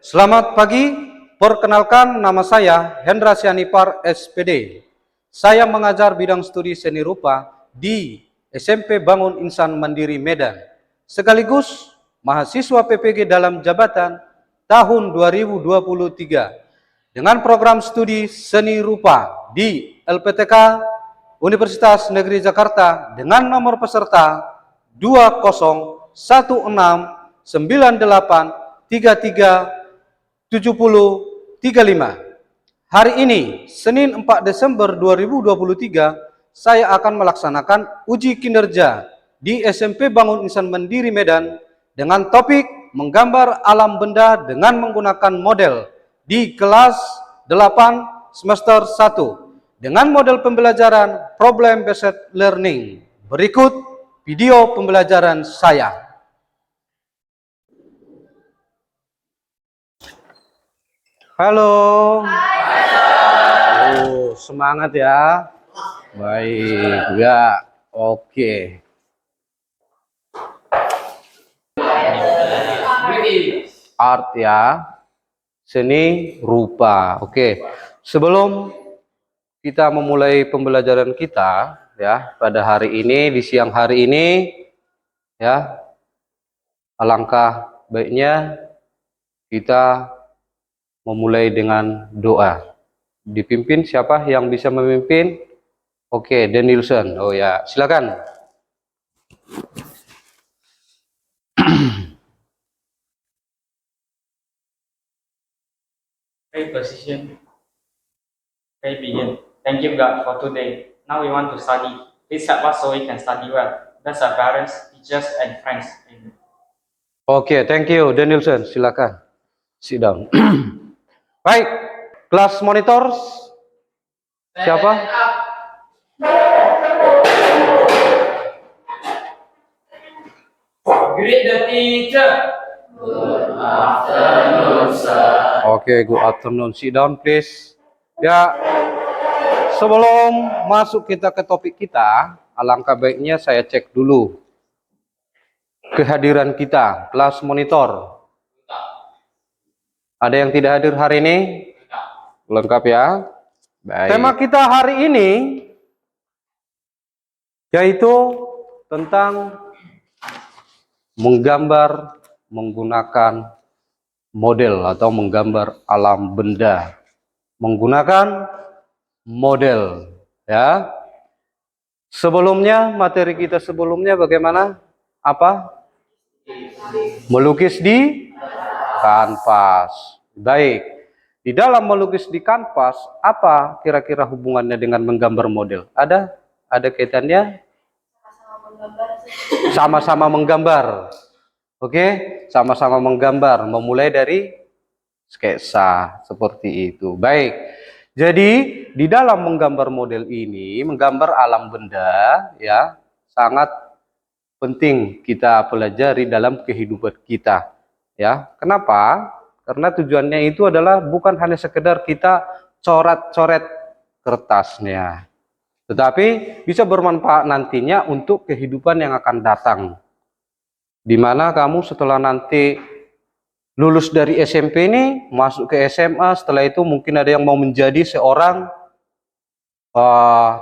Selamat pagi, perkenalkan nama saya Hendra Sianipar SPD. Saya mengajar bidang studi seni rupa di SMP Bangun Insan Mandiri Medan, sekaligus mahasiswa PPG dalam jabatan tahun 2023 dengan program studi seni rupa di LPTK Universitas Negeri Jakarta dengan nomor peserta 201698337035. Hari ini, Senin 4 Desember 2023, saya akan melaksanakan uji kinerja di SMP Bangun Insan Mandiri Medan dengan topik menggambar alam benda dengan menggunakan model di kelas 8 semester 1 dengan model pembelajaran Problem Based Learning. Berikut video pembelajaran saya. Halo. Oh, semangat ya. Baik, ya. Oke. Art ya. Seni rupa. Oke. Sebelum kita memulai pembelajaran kita ya pada hari ini, di siang hari ini ya, alangkah baiknya kita memulai dengan doa. Dipimpin siapa yang bisa memimpin? Oke, Danielson. Oh ya, silakan. Okay, position. Okay, begin. Thank you, God, for today. Now we want to study. Please help us so we can study well. That's our parents, teachers, and friends. Amen. Oke, thank you, Danielson. Silakan. Sit down. Baik, kelas monitor siapa? Greet the teacher. Good afternoon, sir. Oke, good afternoon. Sit down, please. Ya, sebelum masuk kita ke topik kita, alangkah baiknya saya cek dulu kehadiran kita, kelas monitor. Ada yang tidak hadir hari ini? Lengkap ya. Baik. Tema kita hari ini yaitu tentang menggambar menggunakan model atau menggambar alam benda menggunakan model ya. Sebelumnya, materi kita sebelumnya bagaimana? Apa? Melukis di kanvas. Baik. Di dalam melukis di kanvas, apa kira-kira hubungannya dengan menggambar model? Ada kaitannya? Sama-sama menggambar. Oke, sama-sama menggambar, memulai dari sketsa seperti itu. Baik. Jadi, di dalam menggambar model ini, menggambar alam benda ya, sangat penting kita pelajari dalam kehidupan kita. Ya, kenapa? Karena tujuannya itu adalah bukan hanya sekedar kita coret-coret kertasnya, tetapi bisa bermanfaat nantinya untuk kehidupan yang akan datang. Di mana kamu setelah nanti lulus dari SMP ini, masuk ke SMA, setelah itu mungkin ada yang mau menjadi seorang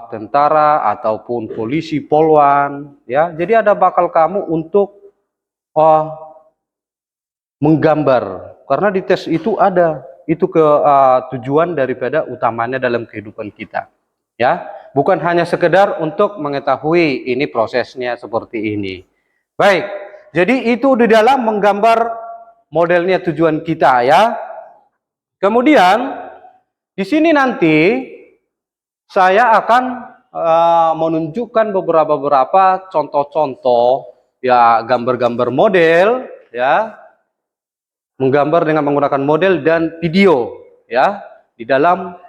tentara ataupun polisi, polwan, ya. Jadi ada bakal kamu untuk menggambar, karena di tes itu ada itu tujuan daripada utamanya dalam kehidupan kita, ya. Bukan hanya sekedar untuk mengetahui ini prosesnya seperti ini. Baik, jadi itu di dalam menggambar modelnya tujuan kita ya. Kemudian di sini nanti saya akan menunjukkan beberapa contoh-contoh ya, gambar-gambar model ya, menggambar dengan menggunakan model dan video ya di dalam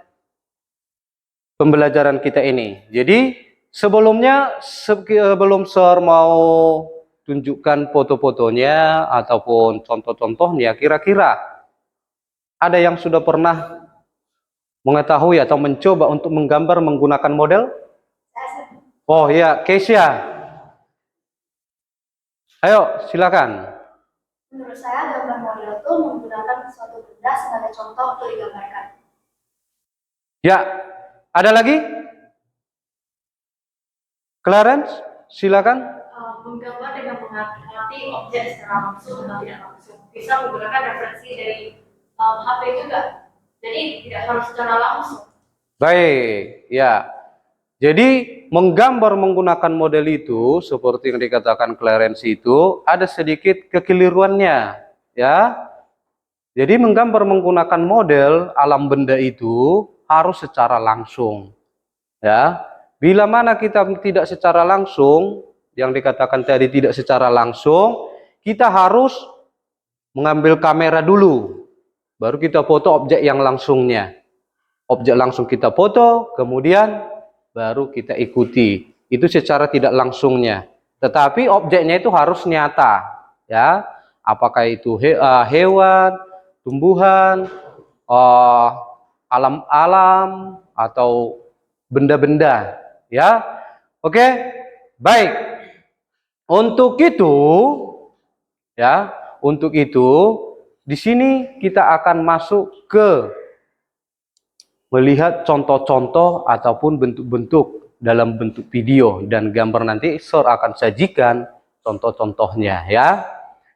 pembelajaran kita ini. Jadi sebelumnya sebelum Sir mau tunjukkan foto-fotonya ataupun contoh-contohnya, kira-kira ada yang sudah pernah mengetahui atau mencoba untuk menggambar menggunakan model? Oh ya, Keisha. Ayo, silakan. Menurut saya, gambar model itu menggunakan suatu benda sebagai contoh untuk digambarkan. Ya, ada lagi? Clarence, silakan. Menggambar dengan mengamati objek secara langsung atau tidak langsung. Bisa menggunakan referensi dari HP juga. Jadi tidak harus secara langsung. Baik, ya. Jadi menggambar menggunakan model itu seperti yang dikatakan Clarence itu ada sedikit kekeliruannya, ya. Jadi menggambar menggunakan model alam benda itu harus secara langsung, ya. Bila mana kita tidak secara langsung, yang dikatakan tadi tidak secara langsung, kita harus mengambil kamera dulu, baru kita foto objek yang langsungnya. Objek langsung kita foto, kemudian baru kita ikuti. Itu secara tidak langsungnya. Tetapi objeknya itu harus nyata, ya. Apakah itu hewan, tumbuhan, alam-alam atau benda-benda, ya. Oke, baik. Untuk itu, ya, untuk itu di sini kita akan masuk ke melihat contoh-contoh ataupun bentuk-bentuk dalam bentuk video dan gambar. Nanti Sir akan sajikan contoh-contohnya, ya.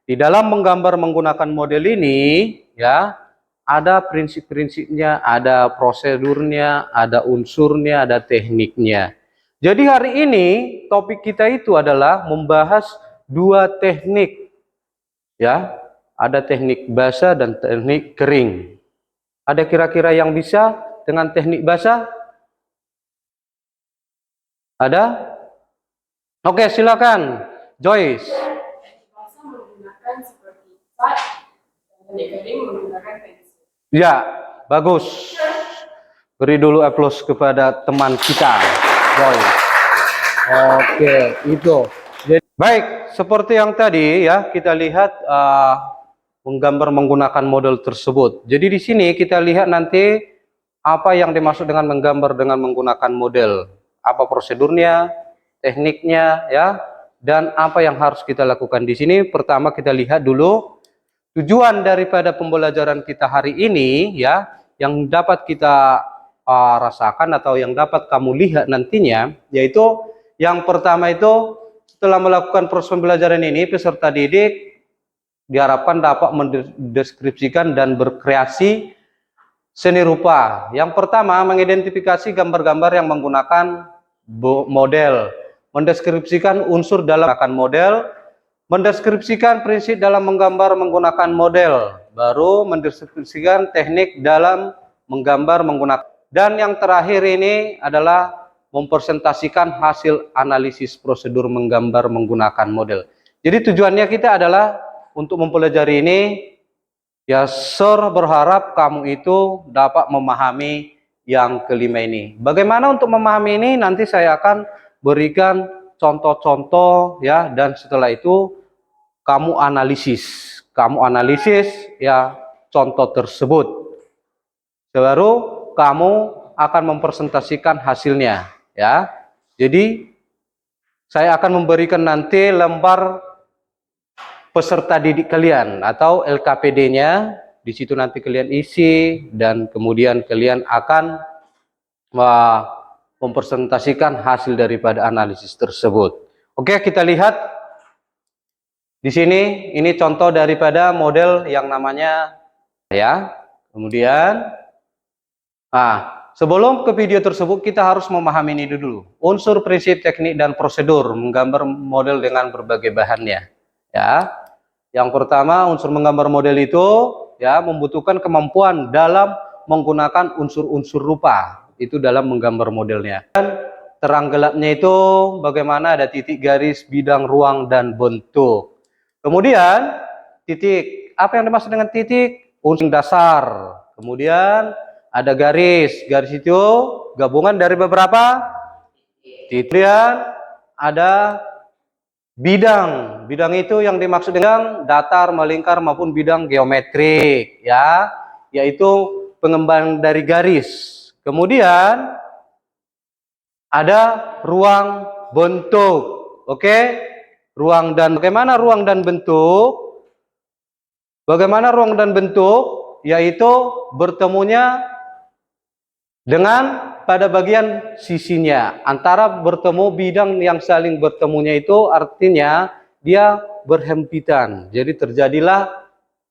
Di dalam menggambar menggunakan model ini, ya, ada prinsip-prinsipnya, ada prosedurnya, ada unsurnya, ada tekniknya. Jadi hari ini topik kita itu adalah membahas dua teknik, ya. Ada teknik basah dan teknik kering. Ada kira-kira yang bisa dengan teknik basah? Ada? Oke, silakan. Joyce. Teknik basah menggunakan seperti cat, dan teknik kering menggunakan pensil. Ya, bagus. Beri dulu aplaus kepada teman kita, Joyce. Oke, itu. Jadi, baik, seperti yang tadi ya kita lihat menggambar menggunakan model tersebut. Jadi di sini kita lihat nanti apa yang dimaksud dengan menggambar dengan menggunakan model, apa prosedurnya, tekniknya, ya, dan apa yang harus kita lakukan di sini. Pertama kita lihat dulu tujuan daripada pembelajaran kita hari ini, ya, yang dapat kita rasakan atau yang dapat kamu lihat nantinya, yaitu yang pertama itu setelah melakukan proses pembelajaran ini, peserta didik diharapkan dapat mendeskripsikan dan berkreasi seni rupa. Yang pertama, mengidentifikasi gambar-gambar yang menggunakan model, mendeskripsikan unsur dalam menggunakan model, mendeskripsikan prinsip dalam menggambar menggunakan model, baru mendeskripsikan teknik dalam menggambar menggunakan. Dan yang terakhir ini adalah mempresentasikan hasil analisis prosedur menggambar menggunakan model. Jadi tujuannya kita adalah untuk mempelajari ini, ya, Sir berharap kamu itu dapat memahami yang kelima ini. Bagaimana untuk memahami ini? Nanti saya akan berikan contoh-contoh, ya, dan setelah itu kamu analisis. Kamu analisis, ya, contoh tersebut. Baru kamu akan mempresentasikan hasilnya, ya. Jadi saya akan memberikan nanti lembar peserta didik kalian atau LKPD-nya. Di situ nanti kalian isi dan kemudian kalian akan mempresentasikan hasil daripada analisis tersebut. Oke, kita lihat di sini. Ini contoh daripada model yang namanya, ya. Kemudian sebelum ke video tersebut kita harus memahami ini dulu. Unsur, prinsip, teknik dan prosedur menggambar model dengan berbagai bahannya, ya. Yang pertama, unsur menggambar model itu, ya, membutuhkan kemampuan dalam menggunakan unsur-unsur rupa itu dalam menggambar modelnya. Dan terang gelapnya itu bagaimana, ada titik, garis, bidang, ruang dan bentuk. Kemudian titik, apa yang dimaksud dengan titik? Unsur dasar. Kemudian ada garis, garis itu gabungan dari beberapa titik. Kemudian ada bidang, bidang itu yang dimaksud dengan datar, melingkar maupun bidang geometrik, ya, yaitu pengembang dari garis. Kemudian ada ruang, bentuk. Oke, ruang dan bagaimana ruang dan bentuk? Bagaimana ruang dan bentuk? Yaitu bertemunya dengan pada bagian sisinya. Antara bertemu bidang yang saling bertemunya itu artinya dia berhempitan. Jadi terjadilah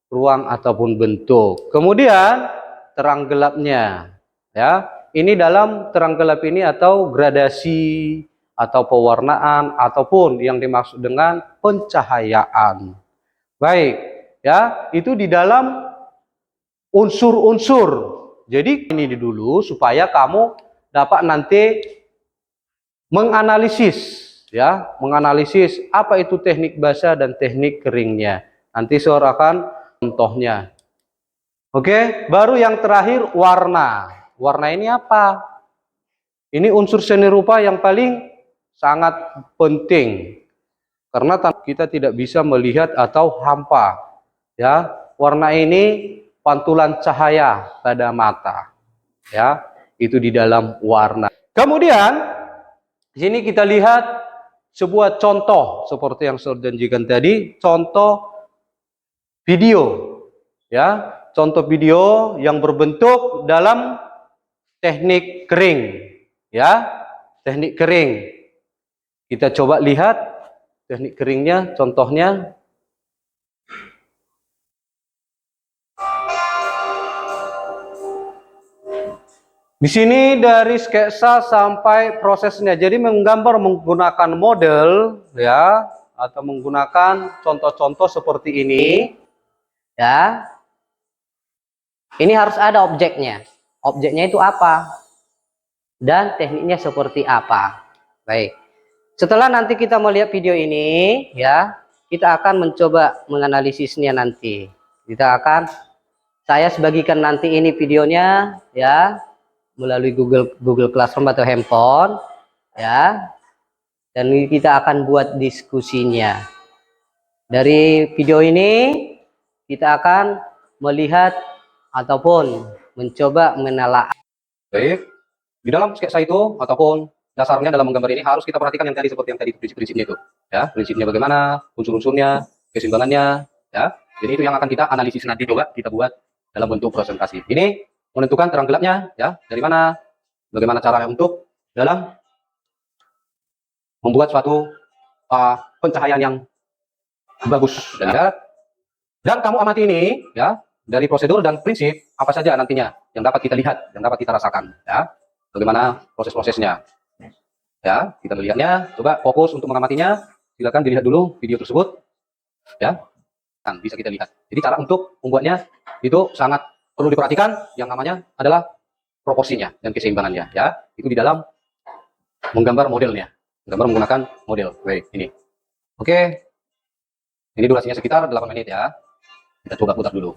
ruang ataupun bentuk. Kemudian terang gelapnya, ya. Ini dalam terang gelap ini atau gradasi atau pewarnaan ataupun yang dimaksud dengan pencahayaan. Baik, ya, itu di dalam unsur-unsur. Jadi ini dulu supaya kamu dapat nanti menganalisis, ya, menganalisis apa itu teknik basah dan teknik keringnya. Nanti saya akan contohnya. Oke, baru yang terakhir warna. Warna ini apa? Ini unsur seni rupa yang paling sangat penting karena kita tidak bisa melihat atau hampa. Ya, warna ini pantulan cahaya pada mata. Ya, itu di dalam warna. Kemudian di sini kita lihat sebuah contoh seperti yang saya janjikan tadi, contoh video. Ya, contoh video yang berbentuk dalam teknik kering, ya, teknik kering. Kita coba lihat teknik keringnya, contohnya. Di sini dari sketsa sampai prosesnya. Jadi menggambar menggunakan model, ya, atau menggunakan contoh-contoh seperti ini, ya. Ini harus ada objeknya. Objeknya itu apa? Dan tekniknya seperti apa? Baik. Setelah nanti kita melihat video ini, ya, kita akan mencoba menganalisisnya nanti. Saya sebagikan nanti ini videonya, ya, melalui Google Classroom atau handphone, ya. Dan kita akan buat diskusinya. Dari video ini kita akan melihat ataupun mencoba menelaah. Baik, di dalam sketsa itu ataupun dasarnya dalam menggambar ini harus kita perhatikan yang tadi seperti yang tadi prinsip-prinsipnya itu, ya, prinsipnya bagaimana, unsur-unsurnya, keseimbangannya, ya. Jadi itu yang akan kita analisis nanti, coba kita buat dalam bentuk presentasi. Ini menentukan terang gelapnya, ya, dari mana, bagaimana cara untuk dalam membuat suatu pencahayaan yang bagus dan kamu amati ini, ya, dari prosedur dan prinsip apa saja nantinya yang dapat kita lihat, yang dapat kita rasakan, ya, bagaimana proses-prosesnya, ya, kita melihatnya, coba fokus untuk mengamatinya, silakan dilihat dulu video tersebut, ya, kan bisa kita lihat. Jadi cara untuk membuatnya itu sangat perlu diperhatikan, yang namanya adalah proporsinya dan keseimbangannya, ya, itu di dalam menggambar modelnya, gambar menggunakan model. Baik, ini, oke, ini durasinya sekitar 8 menit, ya, kita coba putar dulu.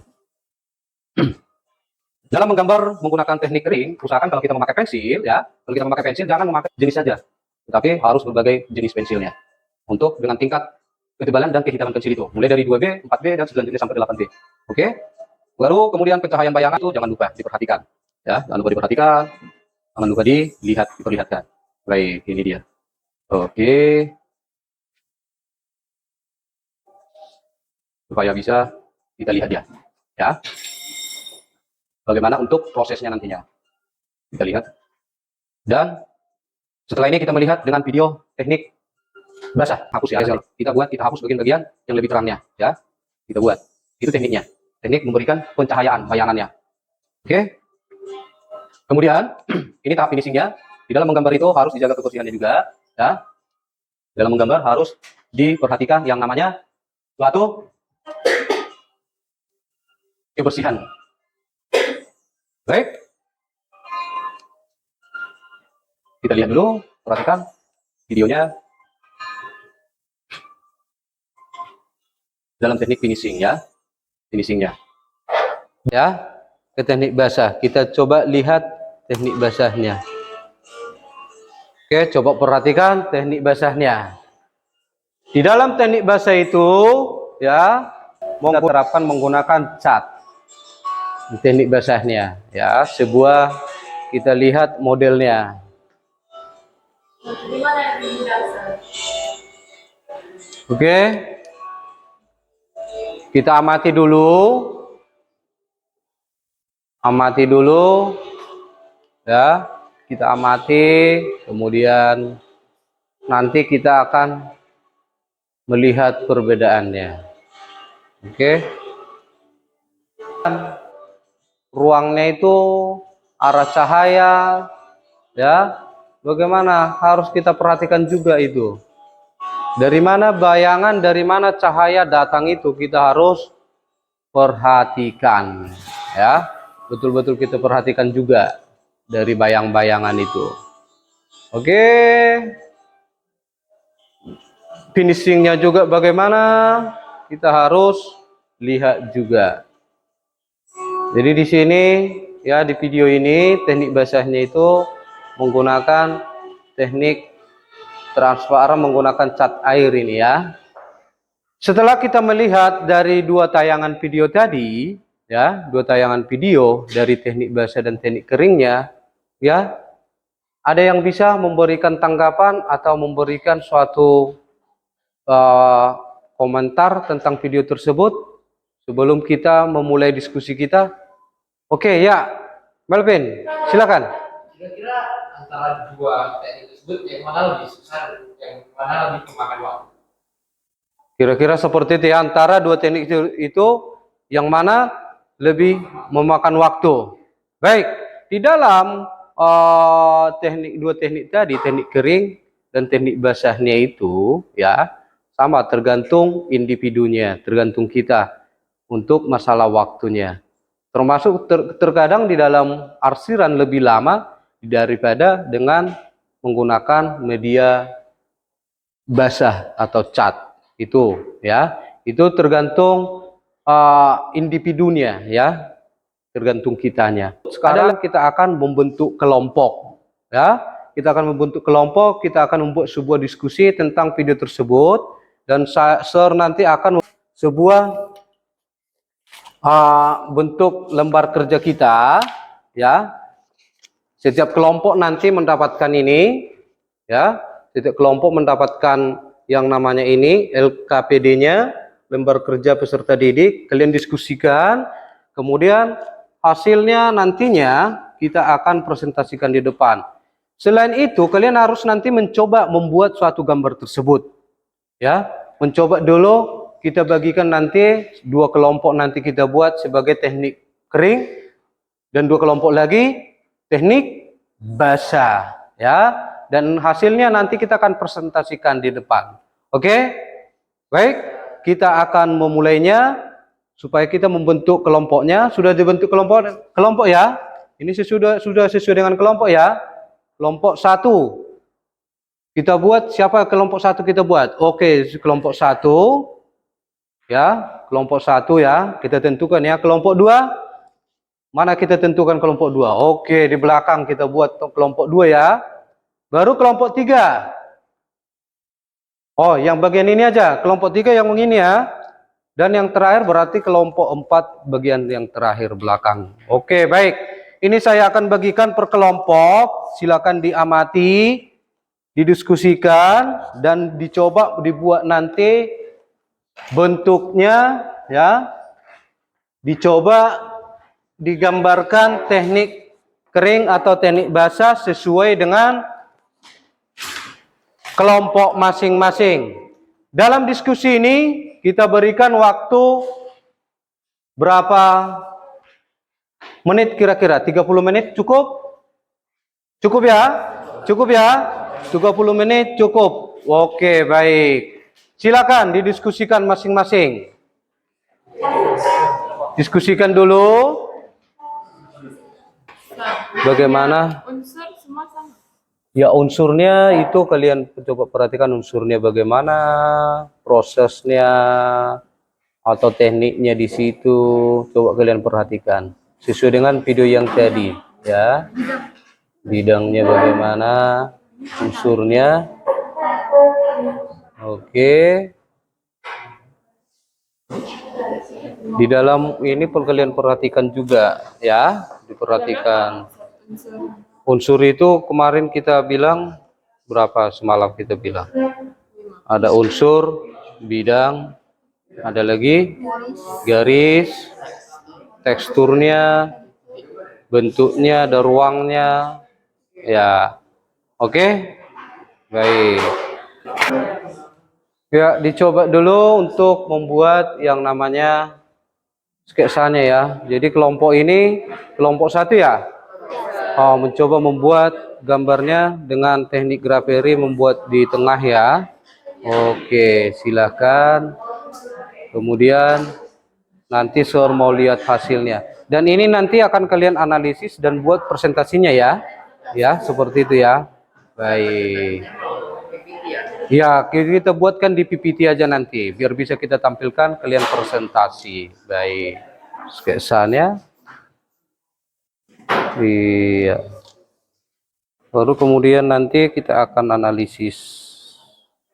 Dalam menggambar menggunakan teknik kering, usahakan kalau kita memakai pensil, ya, kalau kita memakai pensil jangan memakai jenis saja, tetapi harus berbagai jenis pensilnya untuk dengan tingkat ketebalan dan kehitaman pensil itu, mulai dari 2B, 4B dan selanjutnya sampai 8B. Oke. Lalu kemudian pencahayaan bayangan itu jangan lupa diperhatikan, ya, jangan lupa diperhatikan, jangan lupa diperlihatkan. Baik, ini dia. Oke. Supaya bisa kita lihat dia, ya. Bagaimana untuk prosesnya nantinya. Kita lihat. Dan setelah ini kita melihat dengan video teknik basah, hapus, ya. Kita hapus bagian-bagian yang lebih terangnya, ya. Kita buat. Itu tekniknya. Teknik memberikan pencahayaan bayangannya. Oke. Kemudian ini tahap finishingnya. Di dalam menggambar itu harus dijaga kebersihannya juga, ya. Dalam menggambar harus diperhatikan yang namanya suatu kebersihan. Baik. Kita lihat dulu, perhatikan videonya dalam teknik finishing, ya. Finishingnya. Ya, ke teknik basah. Kita coba lihat teknik basahnya. Oke, coba perhatikan teknik basahnya. Di dalam teknik basah itu, ya, menerapkan menggunakan cat. Teknik basahnya, ya, sebuah kita lihat modelnya. Gimana yang Oke. Kita amati dulu. Amati dulu. Ya, kita amati, kemudian nanti kita akan melihat perbedaannya. Oke. Ruangnya itu arah cahaya, ya. Bagaimana? Harus kita perhatikan juga itu. Dari mana bayangan, dari mana cahaya datang itu kita harus perhatikan, ya. Betul-betul kita perhatikan juga dari bayang-bayangan itu. Oke. Finishingnya juga bagaimana? Kita harus lihat juga. Jadi di sini ya, di video ini teknik basahnya itu menggunakan teknik transparan menggunakan cat air ini ya. Setelah kita melihat dari dua tayangan video tadi, ya, dua tayangan video dari teknik basah dan teknik keringnya, ya, ada yang bisa memberikan tanggapan atau memberikan suatu komentar tentang video tersebut sebelum kita memulai diskusi kita? Oke, ya, Melvin, silakan. Kira-kira antara dua teknik tersebut yang mana lebih susah, yang mana lebih memakan waktu? Kira-kira seperti itu ya, antara dua teknik itu yang mana lebih memakan waktu. Baik, di dalam dua teknik tadi, teknik kering dan teknik basahnya itu ya sama, tergantung individunya, tergantung kita untuk masalah waktunya. Termasuk terkadang di dalam arsiran lebih lama daripada dengan menggunakan media basah atau cat itu ya. Itu tergantung individunya ya, tergantung kitanya. Sekarang kita akan membentuk kelompok ya. Kita akan membentuk kelompok, kita akan membuat sebuah diskusi tentang video tersebut. Dan Sir nanti akan sebuah bentuk lembar kerja kita ya. Setiap kelompok nanti mendapatkan ini ya. Setiap kelompok mendapatkan yang namanya ini LKPD-nya, lembar kerja peserta didik. Kalian diskusikan, kemudian hasilnya nantinya kita akan presentasikan di depan. Selain itu, kalian harus nanti mencoba membuat suatu gambar tersebut. Ya, mencoba dulu, kita bagikan nanti dua kelompok, nanti kita buat sebagai teknik kering dan dua kelompok lagi teknik basah ya, dan hasilnya nanti kita akan presentasikan di depan. Oke? Baik, kita akan memulainya supaya kita membentuk kelompoknya. Sudah dibentuk kelompok ya. Ini sudah sesuai dengan kelompok ya. Kelompok 1 kita buat, siapa kelompok 1 kita buat? Oke, kelompok 1 ya, kelompok 1 ya, kita tentukan ya. Kelompok 2, mana kita tentukan kelompok 2? Oke, di belakang kita buat kelompok 2 ya. Baru kelompok 3. Oh, yang bagian ini aja, kelompok 3 yang ini ya. Dan yang terakhir berarti kelompok 4 bagian yang terakhir belakang. Oke, baik. Ini saya akan bagikan per kelompok, silakan diamati, didiskusikan dan dicoba dibuat nanti bentuknya ya. Dicoba digambarkan teknik kering atau teknik basah sesuai dengan kelompok masing-masing. Dalam diskusi ini kita berikan waktu berapa menit kira-kira? 30 menit cukup? Cukup ya? Cukup ya? 30 menit cukup. Oke, baik. Silakan didiskusikan masing-masing. Diskusikan dulu. Bagaimana? Unsur semua sama. Ya, unsurnya itu kalian coba perhatikan unsurnya bagaimana, prosesnya atau tekniknya di situ. Coba kalian perhatikan sesuai dengan video yang tadi ya. Bidangnya bagaimana, unsurnya. Oke. Di dalam ini pun kalian perhatikan juga ya, diperhatikan. Unsur itu kemarin kita bilang berapa, semalam kita bilang ada unsur, bidang, Ada lagi garis, teksturnya, bentuknya, ada ruangnya. Ya, oke. Baik. Ya, dicoba dulu untuk membuat yang namanya sketsanya ya. Jadi kelompok ini kelompok 1 ya. Mencoba membuat gambarnya dengan teknik graferi, membuat di tengah ya. Oke, silakan. Kemudian nanti Sur mau lihat hasilnya. Dan ini nanti akan kalian analisis dan buat presentasinya ya. Ya, seperti itu ya. Baik. Ya, kita buatkan di PPT aja nanti, biar bisa kita tampilkan kalian presentasi. Baik, sketsanya. Iya. Baru kemudian nanti kita akan analisis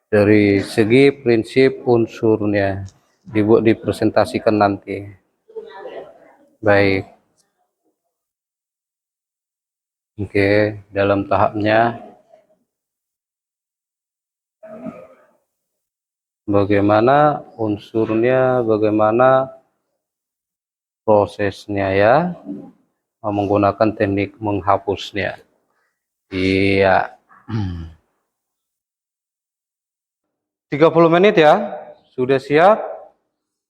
dari segi prinsip unsurnya, dibuat dipresentasikan nanti. Baik. Oke, dalam tahapnya. Bagaimana unsurnya, bagaimana prosesnya ya, menggunakan teknik menghapusnya. Iya. 30 menit ya, sudah siap.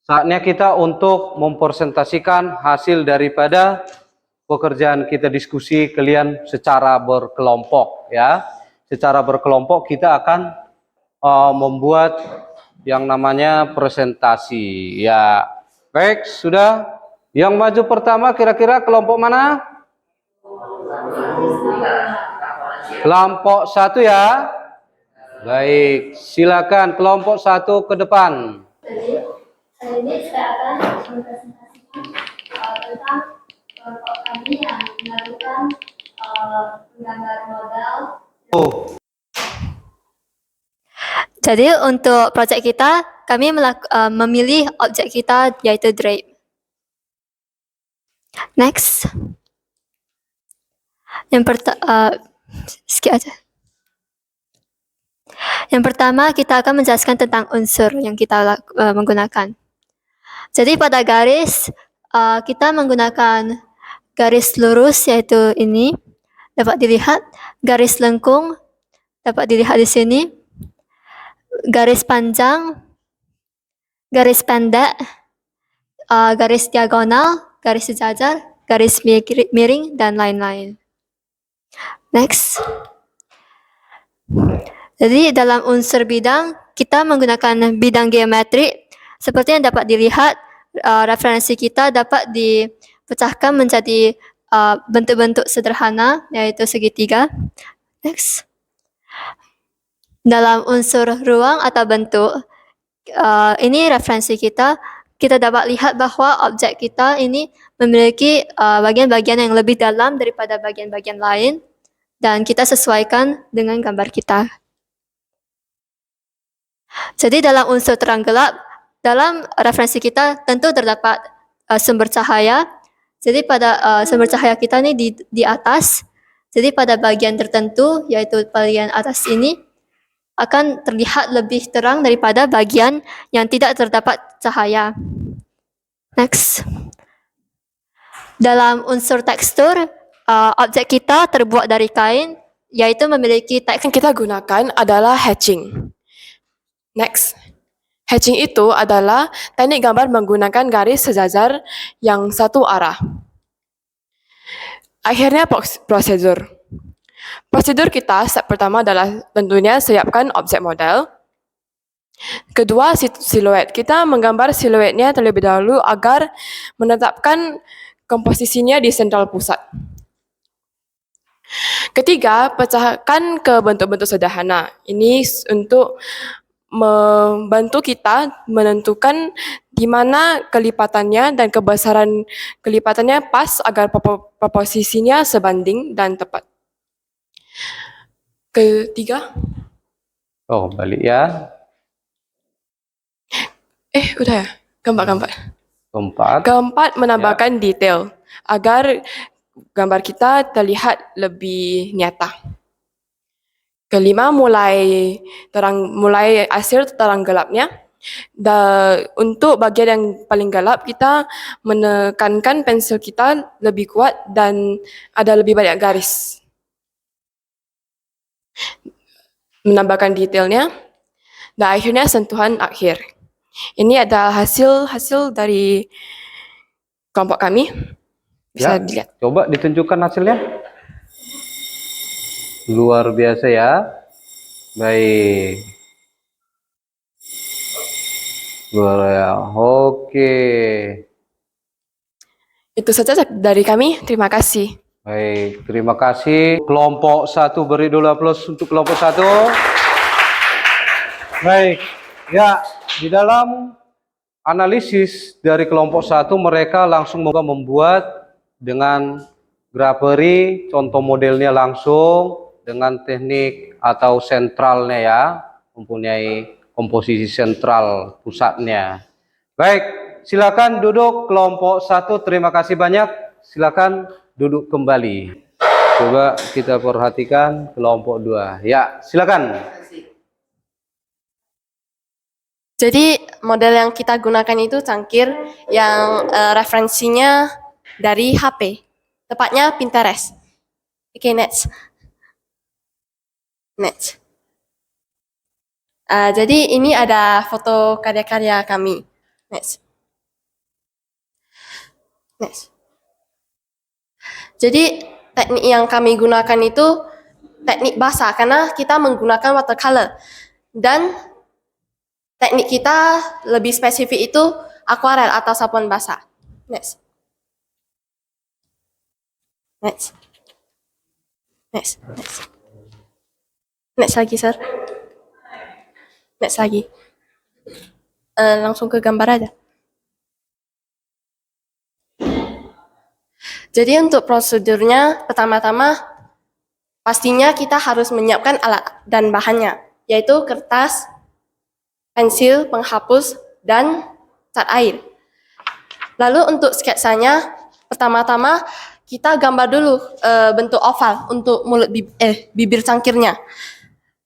Saatnya kita untuk mempresentasikan hasil daripada pekerjaan kita diskusi kalian secara berkelompok ya. Secara berkelompok kita akan membuat yang namanya presentasi ya. Baik, sudah. Yang maju pertama kira-kira kelompok mana? Kelompok 1 ya. Baik, silakan kelompok 1 ke depan. Jadi, hari ini saya akan mempresentasikan tentang kelompok kami yang melakukan penggambar modal. Jadi untuk proyek kita, kami memilih objek kita yaitu drape. Next. Skip aja. Yang pertama kita akan menjelaskan tentang unsur yang kita menggunakan. Jadi pada garis kita menggunakan garis lurus yaitu ini dapat dilihat, garis lengkung dapat dilihat di sini. Garis panjang, garis pendek, garis diagonal, garis sejajar, garis miring, dan lain-lain. Next. Jadi dalam unsur bidang, kita menggunakan bidang geometri. Seperti yang dapat dilihat, referensi kita dapat dipecahkan menjadi bentuk-bentuk sederhana, yaitu segitiga. Next. Dalam unsur ruang atau bentuk, ini referensi kita, kita dapat lihat bahwa objek kita ini memiliki bagian-bagian yang lebih dalam daripada bagian-bagian lain, dan kita sesuaikan dengan gambar kita. Jadi dalam unsur terang gelap, dalam referensi kita tentu terdapat sumber cahaya. Jadi pada sumber cahaya kita ini di atas, jadi pada bagian tertentu, yaitu bagian atas ini, akan terlihat lebih terang daripada bagian yang tidak terdapat cahaya. Next. Dalam unsur tekstur, objek kita terbuat dari kain, yaitu memiliki tekstur. Yang kita gunakan adalah hatching. Next. Hatching itu adalah teknik gambar menggunakan garis sejajar yang satu arah. Akhirnya prosedur. Prosedur kita step pertama adalah tentunya siapkan objek model. Kedua, siluet. Kita menggambar siluetnya terlebih dahulu agar menetapkan komposisinya di sentral pusat. Ketiga, pecahkan ke bentuk-bentuk sederhana. Ini untuk membantu kita menentukan di mana kelipatannya dan kebesaran kelipatannya pas agar proporsinya sebanding dan tepat. Ketiga. Balik ya. Udah ya? Keempat. Keempat, menambahkan detail agar gambar kita terlihat lebih nyata. Kelima, mulai hasil terang gelapnya. Untuk bagian yang paling gelap, kita menekankan pensil kita lebih kuat dan ada lebih banyak garis. Menambahkan detailnya. Dan akhirnya sentuhan akhir. Ini adalah hasil dari kelompok kami. Bisa Ya. dilihat. Coba ditunjukkan hasilnya. Luar biasa ya. Baik. Luar ya. Oke. Itu saja dari kami. Terima kasih. Baik, terima kasih. Kelompok 1 beri dulu aplaus untuk kelompok 1. Baik. Ya, di dalam analisis dari kelompok 1 mereka langsung membuat dengan graferi, contoh modelnya langsung dengan teknik atau sentralnya ya, mempunyai komposisi sentral pusatnya. Baik, silakan duduk kelompok 1. Terima kasih banyak. Silakan duduk kembali. Coba kita perhatikan kelompok 2. Ya, silakan. Jadi model yang kita gunakan itu cangkir yang referensinya dari HP. Tepatnya Pinterest. Oke, next. Next. Jadi ini ada foto karya-karya kami. Next. Next. Jadi teknik yang kami gunakan itu teknik basah karena kita menggunakan watercolor. Dan teknik kita lebih spesifik itu akuarel atau sapuan basah. Next. Next. Next. Next. Next lagi, sir. Next lagi. Langsung ke gambar aja. Jadi untuk prosedurnya, pertama-tama pastinya kita harus menyiapkan alat dan bahannya, yaitu kertas, pensil, penghapus, dan cat air. Lalu untuk sketsanya, pertama-tama kita gambar dulu bentuk oval untuk mulut bibir cangkirnya.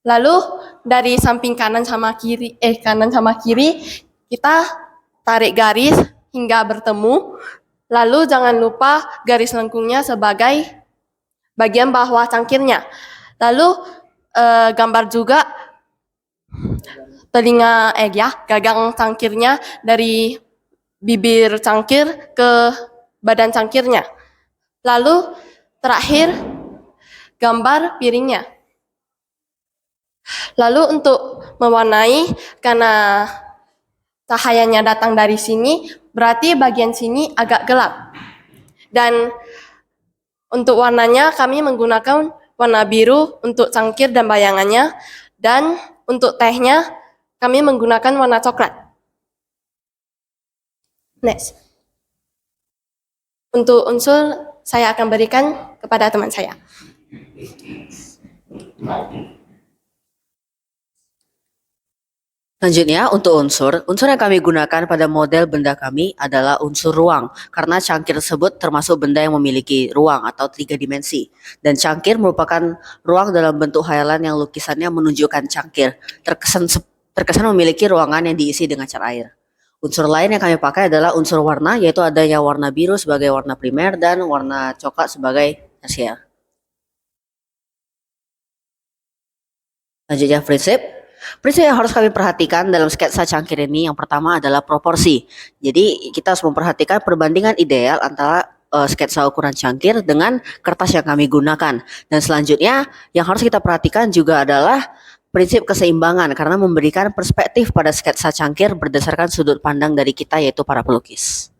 Lalu dari samping kanan sama kiri kita tarik garis hingga bertemu. Lalu jangan lupa garis lengkungnya sebagai bagian bawah cangkirnya. Lalu gambar juga telinga gagang cangkirnya dari bibir cangkir ke badan cangkirnya. Lalu terakhir gambar piringnya. Lalu untuk mewarnai, karena cahayanya datang dari sini, berarti bagian sini agak gelap. Dan untuk warnanya kami menggunakan warna biru untuk cangkir dan bayangannya, dan untuk tehnya kami menggunakan warna coklat. Next. Untuk unsur saya akan berikan kepada teman saya. Selanjutnya, untuk unsur yang kami gunakan pada model benda kami adalah unsur ruang, karena cangkir tersebut termasuk benda yang memiliki ruang atau 3 dimensi. Dan cangkir merupakan ruang dalam bentuk khayalan yang lukisannya menunjukkan cangkir, terkesan memiliki ruangan yang diisi dengan cat air. Unsur lain yang kami pakai adalah unsur warna, yaitu adanya warna biru sebagai warna primer dan warna coklat sebagai tersier. Selanjutnya, prinsip yang harus kami perhatikan dalam sketsa cangkir ini yang pertama adalah proporsi. Jadi kita harus memperhatikan perbandingan ideal antara sketsa ukuran cangkir dengan kertas yang kami gunakan. Dan selanjutnya yang harus kita perhatikan juga adalah prinsip keseimbangan, karena memberikan perspektif pada sketsa cangkir berdasarkan sudut pandang dari kita, yaitu para pelukis.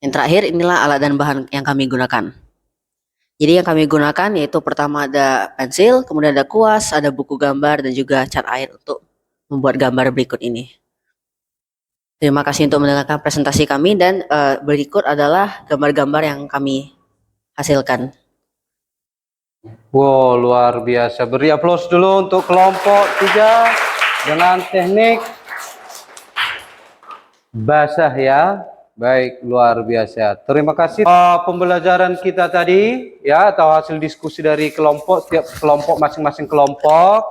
Yang terakhir, inilah alat dan bahan yang kami gunakan. Jadi yang kami gunakan yaitu pertama ada pensil, kemudian ada kuas, ada buku gambar, dan juga cat air untuk membuat gambar berikut ini. Terima kasih untuk mendengarkan presentasi kami, dan berikut adalah gambar-gambar yang kami hasilkan. Wow, luar biasa. Beri aplaus dulu untuk kelompok 3 dengan teknik basah ya. Baik, luar biasa. Terima kasih. Pembelajaran kita tadi ya atau hasil diskusi dari kelompok, setiap kelompok masing-masing kelompok.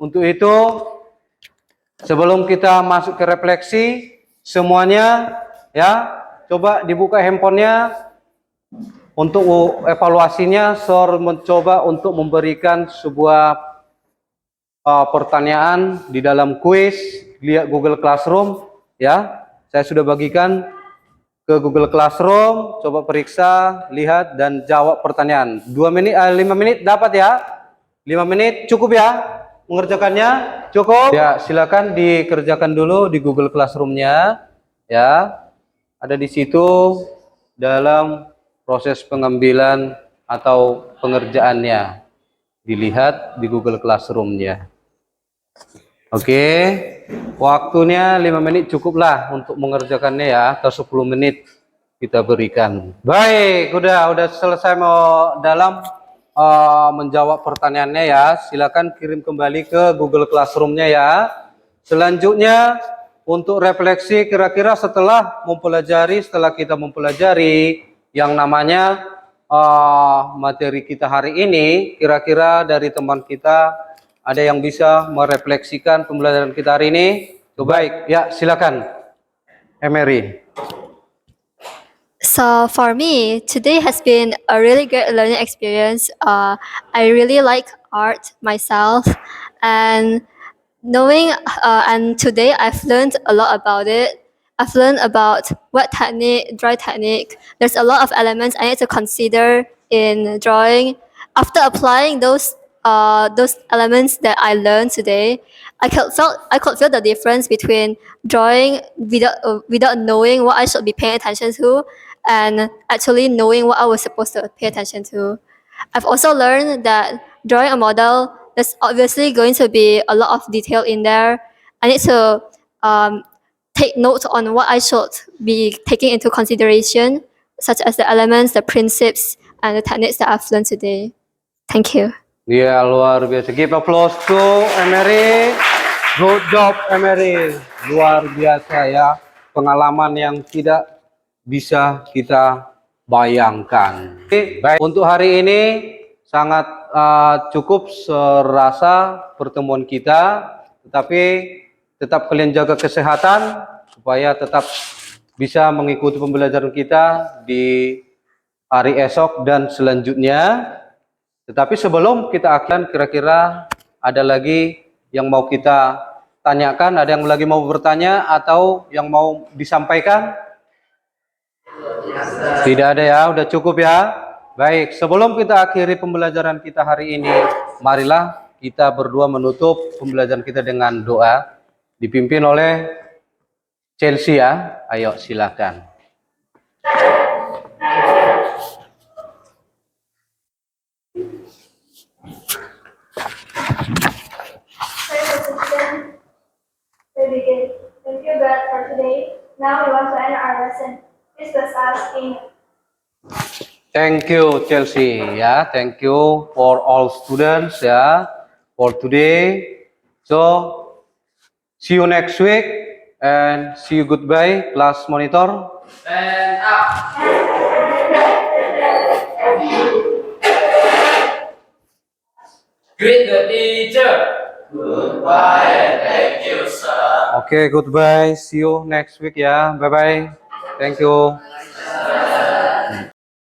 Untuk itu sebelum kita masuk ke refleksi semuanya ya coba dibuka handphonenya untuk evaluasinya. Sor mencoba untuk memberikan sebuah pertanyaan di dalam kuis, lihat Google Classroom ya. Saya sudah bagikan ke Google Classroom, coba periksa, lihat dan jawab pertanyaan. 5 menit dapat ya? 5 menit cukup ya mengerjakannya? Cukup? Ya, silakan dikerjakan dulu di Google Classroom-nya ya. Ada di situ dalam proses pengambilan atau pengerjaannya. Dilihat di Google Classroom-nya. Oke, waktunya 5 menit cukuplah untuk mengerjakannya ya, atau 10 menit kita berikan. Baik, udah selesai mau dalam menjawab pertanyaannya ya. Silakan kirim kembali ke Google Classroom-nya ya. Selanjutnya untuk refleksi kira-kira setelah kita mempelajari yang namanya materi kita hari ini, kira-kira dari teman kita ada yang bisa merefleksikan pembelajaran kita hari ini? Baik, ya silakan, Emery. So for me, today has been a really great learning experience. I really like art myself, and and today I've learned a lot about it. I've learned about wet technique, dry technique. There's a lot of elements I need to consider in drawing. After applying those elements that I learned today, I could feel the difference between drawing without knowing what I should be paying attention to, and actually knowing what I was supposed to pay attention to. I've also learned that drawing a model, there's obviously going to be a lot of detail in there. I need to take note on what I should be taking into consideration, such as the elements, the principles, and the techniques that I've learned today. Thank you. Ya, luar biasa. Give applause to Emery. Good job, Emery. Luar biasa ya. Pengalaman yang tidak bisa kita bayangkan. Baik, untuk hari ini sangat cukup serasa pertemuan kita. Tetapi tetap kalian jaga kesehatan supaya tetap bisa mengikuti pembelajaran kita di hari esok dan selanjutnya. Tetapi sebelum kita akan kira-kira ada lagi yang mau kita tanyakan, ada yang lagi mau bertanya atau yang mau disampaikan? Tidak ada ya, udah cukup ya. Baik, sebelum kita akhiri pembelajaran kita hari ini, marilah kita berdua menutup pembelajaran kita dengan doa dipimpin oleh Chelsea ya. Ayo silakan. We begin. Thank you, God, for today. Now we want to end our lesson. Please bless us in. Thank you, Chelsea. Ya, thank you for all students ya for today. So, see you next week and see you goodbye, class monitor. And up. Greet the teacher. Goodbye and thank you, sir. Okay, goodbye. See you next week ya. Bye bye. Thank you.